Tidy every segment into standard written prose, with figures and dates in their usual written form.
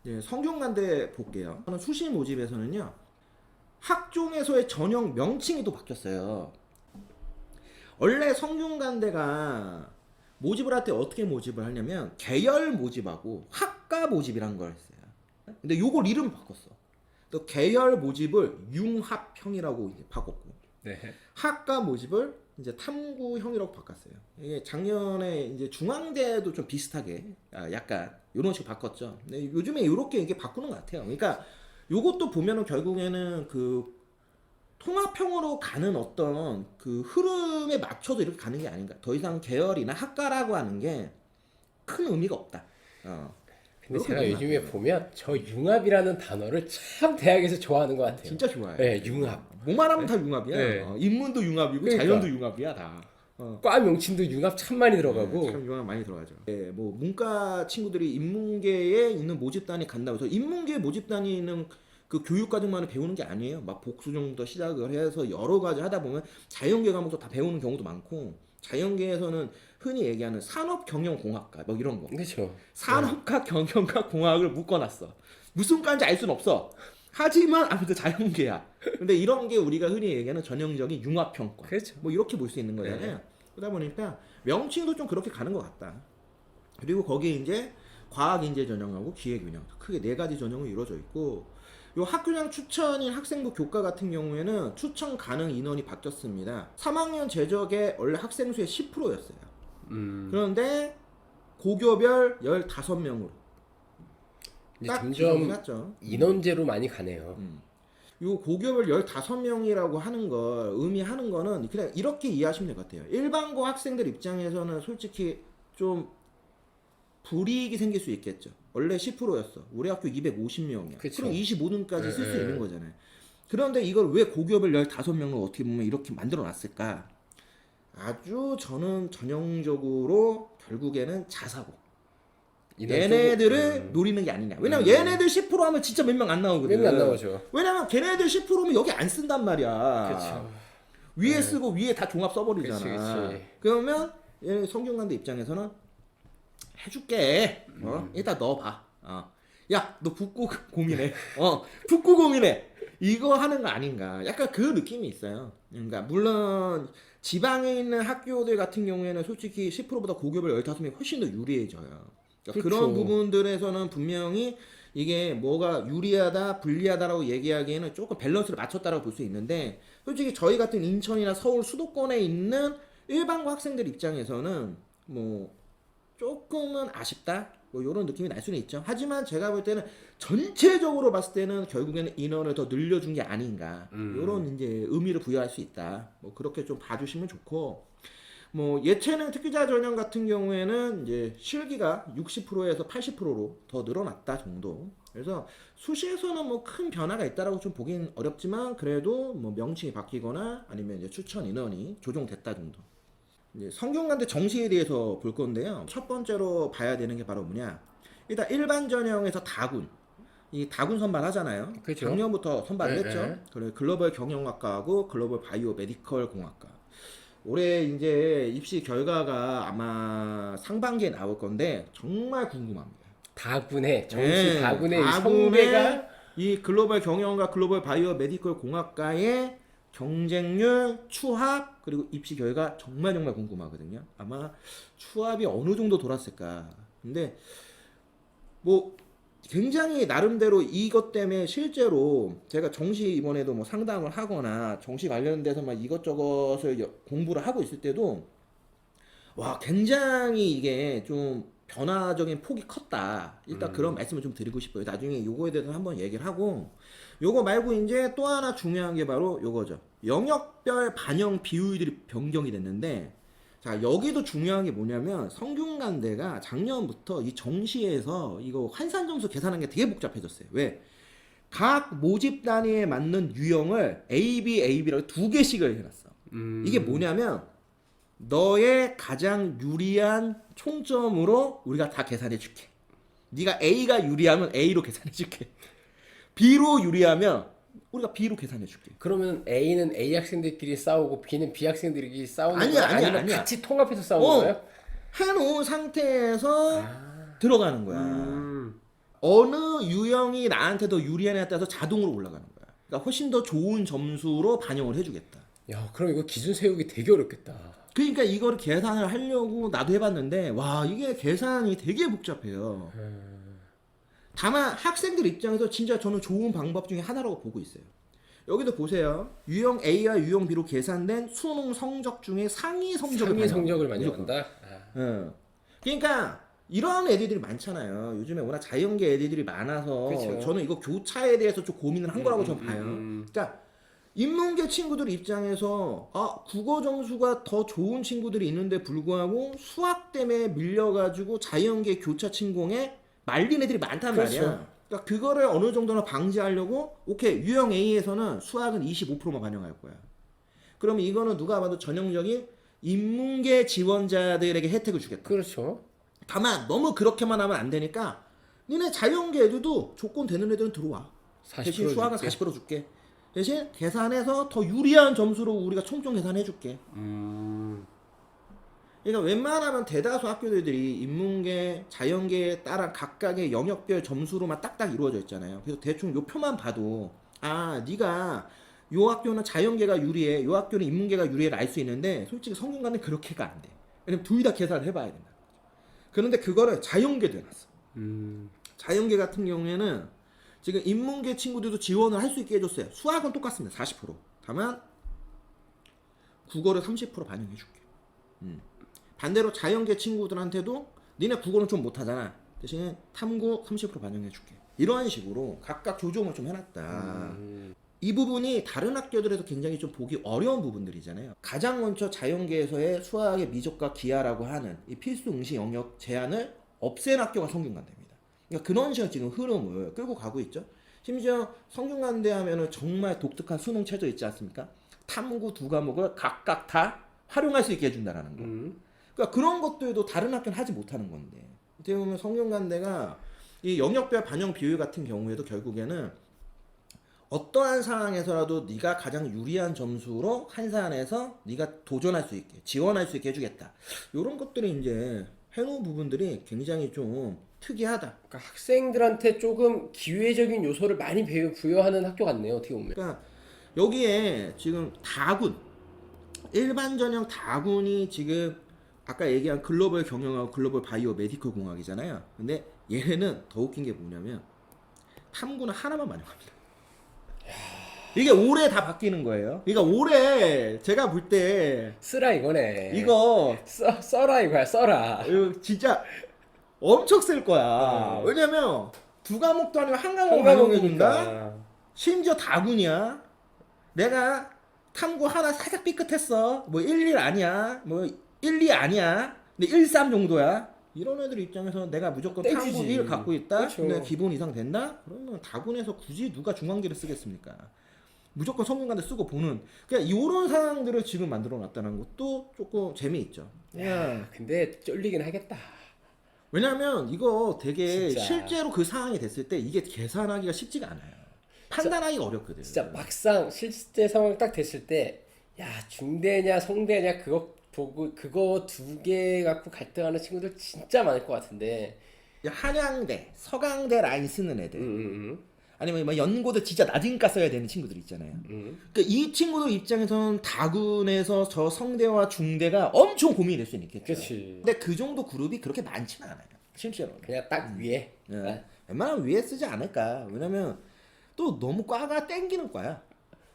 예, 성균관대 볼게요. 수시 모집에서는요. 학종에서의 전형 명칭이 또 바뀌었어요. 원래 성균관대가 모집을 할 때 어떻게 모집을 하냐면 계열 모집하고 학과 모집이라는 걸 했어요. 근데 요걸 이름 바꿨어. 또 계열 모집을 융합형이라고 이제 바꿨고, 네. 학과 모집을 이제 탐구형이라고 바꿨어요. 이게 작년에 이제 중앙대도 좀 비슷하게 약간 이런 식으로 바꿨죠. 근데 요즘에 이렇게 이게 바꾸는 것 같아요. 그러니까 요것도 보면은 결국에는 그 통합형으로 가는 어떤 그 흐름에 맞춰서 이렇게 가는 게 아닌가. 더 이상 계열이나 학과라고 하는 게 큰 의미가 없다. 근데 이렇게 제가 보면 요즘에 안 돼요. 보면 저 융합이라는 단어를 참 대학에서 좋아하는 것 같아요. 진짜 좋아해. 네, 융합. 뭐만 하면 다 융합이야. 네. 인문도 융합이고 그러니까. 자연도 융합이야 다. 과 명칭도 융합 참 많이 들어가고. 참 융합 많이 들어가죠. 예, 뭐 문과 친구들이 인문계에 있는 모집단이 간다고 해서 인문계 모집단이는 그 교육과정만을 배우는 게 아니에요. 막 복수정부터 시작을 해서 여러 가지 하다 보면 자연계 과목도 다 배우는 경우도 많고, 자연계에서는 흔히 얘기하는 산업경영공학과 뭐 이런 거. 그렇죠. 산업과 경영과 공학을 묶어놨어. 무슨 과인지 알 수는 없어. 하지만 아무튼 자연계야. 근데 이런 게 우리가 흔히 얘기하는 전형적인 융합형과. 그렇죠. 뭐 이렇게 볼 수 있는 거잖아요. 그러다 보니까 명칭도 좀 그렇게 가는 것 같다. 그리고 거기에 이제 과학인재 전형하고 기획균형 크게 네 가지 전형이 이루어져 있고, 요 학교장 추천인 학생부 교과 같은 경우에는 추천 가능 인원이 바뀌었습니다. 3학년 제적의 원래 학생 수의 10%였어요. 그런데 고교별 15명으로 이제 딱 점점 해놨죠. 인원제로 많이 가네요. 요 고교별 15명이라고 하는 걸 의미하는 거는 그냥 이렇게 이해하시면 될 것 같아요. 일반고 학생들 입장에서는 솔직히 좀 불이익이 생길 수 있겠죠. 원래 10%였어. 우리 학교 250명이야. 그쵸. 그럼 25등까지 쓸 수 예. 있는 거잖아요. 그런데 이걸 왜 고교별 15명을 어떻게 보면 이렇게 만들어 놨을까? 아주 저는 전형적으로 결국에는 자사고. 인원 얘네들을 노리는 게 아니냐. 왜냐면 얘네들 10% 하면 진짜 몇 명 안 나오거든. 몇명 안 나오죠. 왜냐면 걔네들 10%면 여기 안 쓴단 말이야. 그렇죠. 위에 쓰고 위에 다 종합 써버리잖아. 그치. 그러면 얘 성균관대 입장에서는 해줄게. 일단 넣어봐. 야, 너 북구 고민해. 북구 고민해. 이거 하는 거 아닌가. 약간 그 느낌이 있어요. 그러니까 물론 지방에 있는 학교들 같은 경우에는 솔직히 10%보다 고교별 15명이 훨씬 더 유리해져요. 그러니까 그렇죠. 그런 부분들에서는 분명히 이게 뭐가 유리하다, 불리하다라고 얘기하기에는 조금 밸런스를 맞췄다라고 볼 수 있는데, 솔직히 저희 같은 인천이나 서울 수도권에 있는 일반고 학생들 입장에서는 뭐 조금은 아쉽다, 뭐 이런 느낌이 날 수는 있죠. 하지만 제가 볼 때는 전체적으로 봤을 때는 결국에는 인원을 더 늘려준 게 아닌가, 이런 이제 의미를 부여할 수 있다. 뭐 그렇게 좀 봐주시면 좋고, 뭐 예체능 특기자 전형 같은 경우에는 이제 실기가 60%에서 80%로 더 늘어났다 정도. 그래서 수시에서는 뭐 큰 변화가 있다라고 좀 보긴 어렵지만, 그래도 뭐 명칭이 바뀌거나 아니면 이제 추천 인원이 조정됐다 정도. 이제 성균관대 정시에 대해서 볼 건데요. 첫 번째로 봐야 되는 게 바로 뭐냐? 일단 일반 전형에서 다군. 이 다군 선발하잖아요. 그죠. 작년부터 선발을 네, 했죠. 네. 그래 글로벌 경영학과하고 글로벌 바이오 메디컬 공학과. 올해 이제 입시 결과가 아마 상반기에 나올 건데 정말 궁금합니다. 다군의 정시 네, 다군의 이 다군의 성대가 이 글로벌 경영과 글로벌 바이오 메디컬 공학과의 경쟁률, 추합, 그리고 입시 결과 정말 궁금하거든요. 아마 추합이 어느 정도 돌았을까. 근데 뭐 굉장히 나름대로 이것 때문에 실제로 제가 정시 이번에도 뭐 상담을 하거나 정시 관련돼서 막 이것저것을 공부를 하고 있을 때도 와, 굉장히 이게 좀 변화적인 폭이 컸다. 일단 그런 말씀을 좀 드리고 싶어요. 나중에 요거에 대해서 한번 얘기를 하고, 요거 말고 이제 또 하나 중요한 게 바로 요거죠. 영역별 반영 비율들이 변경이 됐는데, 자, 여기도 중요한 게 뭐냐면 성균관대가 작년부터 이 정시에서 이거 환산 점수 계산하는 게 되게 복잡해졌어요. 왜? 각 모집 단위에 맞는 유형을 AB라고 두 개씩을 해놨어. 이게 뭐냐면 너의 가장 유리한 총점으로 우리가 다 계산해 줄게. 네가 A가 유리하면 A로 계산해 줄게. B로 유리하면 우리가 B로 계산해 줄게. 그러면 A는 A 학생들끼리 싸우고 B는 B 학생들끼리 싸우는 아니야, 거야? 아니야, 아니면 아니야. 같이 통합해서 싸우는 거예요? 해놓은 상태에서 들어가는 거야. 어느 유형이 나한테 더 유리하냐에 따라서 자동으로 올라가는 거야. 그러니까 훨씬 더 좋은 점수로 반영을 해주겠다. 야, 그럼 이거 기준 세우기 되게 어렵겠다. 그러니까 이거를 계산을 하려고 나도 해봤는데 와 이게 계산이 되게 복잡해요. 다만 학생들 입장에서 진짜 저는 좋은 방법 중에 하나라고 보고 있어요. 여기도 보세요. 유형 A와 유형 B로 계산된 수능 성적 중에 상위 성적을 상위 성적을 무조건. 반영한다. 예. 그러니까 이런 애들이 많잖아요. 요즘에 워낙 자연계 애들이 많아서 그쵸. 저는 이거 교차에 대해서 좀 고민을 한 거라고 저는 봐요. 그러니까 인문계 친구들 입장에서 국어 점수가 더 좋은 친구들이 있는데 불구하고 수학 때문에 밀려가지고 자연계 교차 침공에 말린 애들이 많단 그렇죠. 말이야. 그러니까 그거를 어느 정도는 방지하려고 오케이 유형 A에서는 수학은 25%만 반영할 거야. 그러면 이거는 누가 봐도 전형적인 인문계 지원자들에게 혜택을 주겠다. 그렇죠. 다만 너무 그렇게만 하면 안 되니까 니네 자연계 애들도 조건 되는 애들은 들어와. 40% 대신 수학은 줄게. 40% 줄게. 대신 계산해서 더 유리한 점수로 우리가 총점 계산해 줄게. 그러니까 웬만하면 대다수 학교들이 인문계, 자연계에 따라 각각의 영역별 점수로만 딱딱 이루어져 있잖아요. 그래서 대충 요 표만 봐도 네가 요 학교는 자연계가 유리해, 요 학교는 인문계가 유리해를 알 수 있는데 솔직히 성균관은 그렇게가 안 돼. 왜냐면 둘 다 계산을 해봐야 된다. 그런데 그거를 자연계도 해놨어. 자연계 같은 경우에는 지금 인문계 친구들도 지원을 할 수 있게 해줬어요. 수학은 똑같습니다. 40%. 다만 국어를 30% 반영해줄게. 반대로 자연계 친구들한테도 니네 국어는 좀 못하잖아. 대신에 탐구 30% 반영해줄게. 이런 식으로 각각 조정을 좀 해놨다. 이 부분이 다른 학교들에서 굉장히 좀 보기 어려운 부분들이잖아요. 가장 먼저 자연계에서의 수학의 미적과 기하라고 하는 이 필수 응시 영역 제한을 없앤 학교가 성균관대입니다. 그러니까 그런 식의 지금 흐름을 끌고 가고 있죠. 심지어 성균관대 하면은 정말 독특한 수능 체제 있지 않습니까? 탐구 두 과목을 각각 다 활용할 수 있게 해준다라는 거. 그러니까 그런 것들도 다른 학교는 하지 못하는 건데. 어떻게 보면 성균관대가 이 영역별 반영 비율 같은 경우에도 결국에는 어떠한 상황에서라도 네가 가장 유리한 점수로 한산해서 네가 도전할 수 있게 지원할 수 있게 해주겠다. 이런 것들이 이제 해놓은 부분들이 굉장히 좀 특이하다. 그러니까 학생들한테 조금 기회적인 요소를 많이 부여하는 학교 같네요. 어떻게 보면. 그러니까 여기에 지금 다군 일반 전형 다군이 지금 아까 얘기한 글로벌 경영하고 글로벌 바이오 메디컬 공학이잖아요. 근데 얘네는 더 웃긴 게 뭐냐면 탐구는 하나만 반영합니다. 이게 올해 다 바뀌는 거예요. 그러니까 올해 제가 볼 때 쓰라 이거네. 이거 써라 이거야. 써라. 이거 진짜 엄청 쓸 거야. 왜냐면 두 과목도 아니고 한 과목 반영해준다. 심지어 다군이야. 내가 탐구 하나 살짝 삐끗했어. 뭐 1, 1 아니야. 뭐 1, 2 아니야. 근데 1, 3 정도야. 이런 애들 입장에서 내가 무조건 땡기지. 탐구 1 갖고 있다. 그렇죠. 근데 기본 이상 된다? 그러면 다군에서 굳이 누가 중앙기를 쓰겠습니까? 무조건 성균관대 쓰고 보는. 그러니까 이런 상황들을 지금 만들어 놨다는 것도 조금 재미있죠. 야, 근데 쫄리긴 하겠다. 왜냐면 이거 되게 진짜. 실제로 그 상황이 됐을 때 이게 계산하기가 쉽지가 않아요. 판단하기가 어렵거든. 진짜 막상 실제 상황 딱 됐을 때, 야 중대냐 성대냐 그거 보고 그거 두 개 갖고 갈등하는 친구들 진짜 많을 것 같은데. 한양대, 서강대 라인 쓰는 애들. 아니면 뭐 연고도 진짜 낮은가 써야 되는 친구들 있잖아요. 그러니까 이 친구들 입장에서는 다군에서 저 성대와 중대가 엄청 고민이 될 수 있겠죠. 그렇지. 근데 그 정도 그룹이 그렇게 많지는 않아요. 실제로는. 그냥 딱 위에. 예. 웬만하면 위에 쓰지 않을까. 왜냐면 또 너무 과가 땡기는 과야.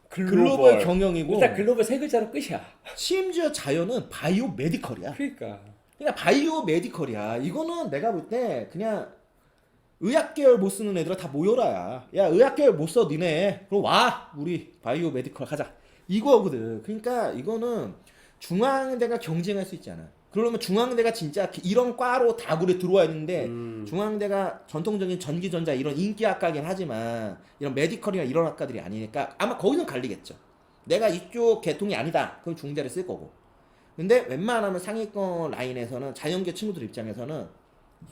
글로벌 경영이고 일단 글로벌 세 글자로 끝이야. 심지어 자연은 바이오 메디컬이야. 그러니까. 그냥 바이오 메디컬이야. 이거는 내가 볼 때 그냥 의학 계열 못 쓰는 애들아 다 모여라야. 야 의학 계열 못 써 니네. 그럼 와 우리 바이오 메디컬 하자. 이거거든. 그러니까 이거는 중앙대가 경쟁할 수 있잖아. 그러면 중앙대가 진짜 이런 과로 다굴에 들어와야 되는데 중앙대가 전통적인 전기전자 이런 인기 학과긴 하지만 이런 메디컬이나 이런 학과들이 아니니까 아마 거기는 갈리겠죠. 내가 이쪽 계통이 아니다. 그럼 중대를 쓸 거고. 근데 웬만하면 상위권 라인에서는 자연계 친구들 입장에서는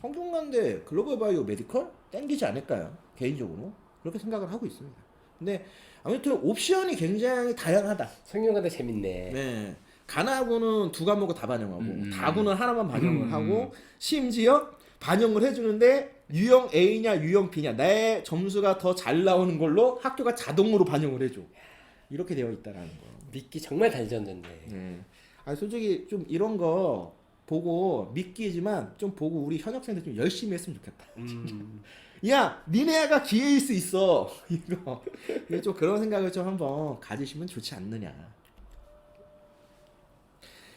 성균관대 글로벌 바이오 메디컬 땡기지 않을까요? 개인적으로 그렇게 생각을 하고 있습니다. 근데 아무튼 옵션이 굉장히 다양하다. 성균관대 재밌네. 네. 간하고는 두 과목을 다 반영하고 다구는 하나만 반영을 하고 심지어 반영을 해주는데 유형 A냐 유형 B냐 내 점수가 더 잘 나오는 걸로 학교가 자동으로 반영을 해줘. 이렇게 되어 있다라는 거. 믿기 정말 단지였는데. 네. 아 솔직히 좀 이런 거 보고 믿기지만 좀 보고 우리 현역생들 좀 열심히 했으면 좋겠다. 야, 니네 애가 기회일 수 있어. 이거 좀 그런 생각을 좀 한번 가지시면 좋지 않느냐.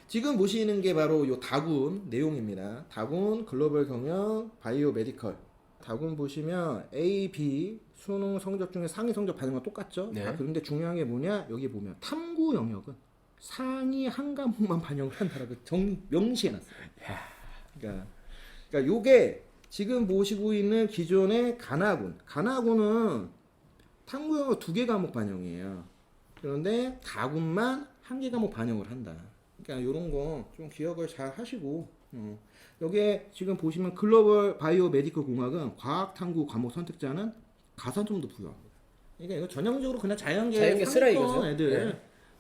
지금 보시는 게 바로 요 다군 내용입니다. 다군 글로벌 경영 바이오 메디컬. 다군 보시면 A, B 수능 성적 중에 상위 성적 받는 건 똑같죠? 네. 아, 그런데 중요한 게 뭐냐? 여기 보면 탐구 영역은 상위 한 과목만 반영을 한다라고 명시해놨어요. 그러니까 요게 지금 보시고 있는 기존의 가나군은 탐구 영역 2개 과목 반영이에요. 그런데 다군만 1개 과목 반영을 한다. 그러니까 이런 거 좀 기억을 잘 하시고 여기에 지금 보시면 글로벌 바이오 메디컬 공학은 과학 탐구 과목 선택자는 가산점도 부여합니다. 그러니까 이거 전형적으로 그냥 자연계 쓰라 이거죠. 애들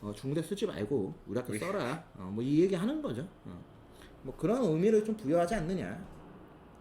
네. 중대 쓰지 말고 우리 학교 써라. 뭐 이 얘기 하는 거죠. 뭐 그런 의미를 좀 부여하지 않느냐.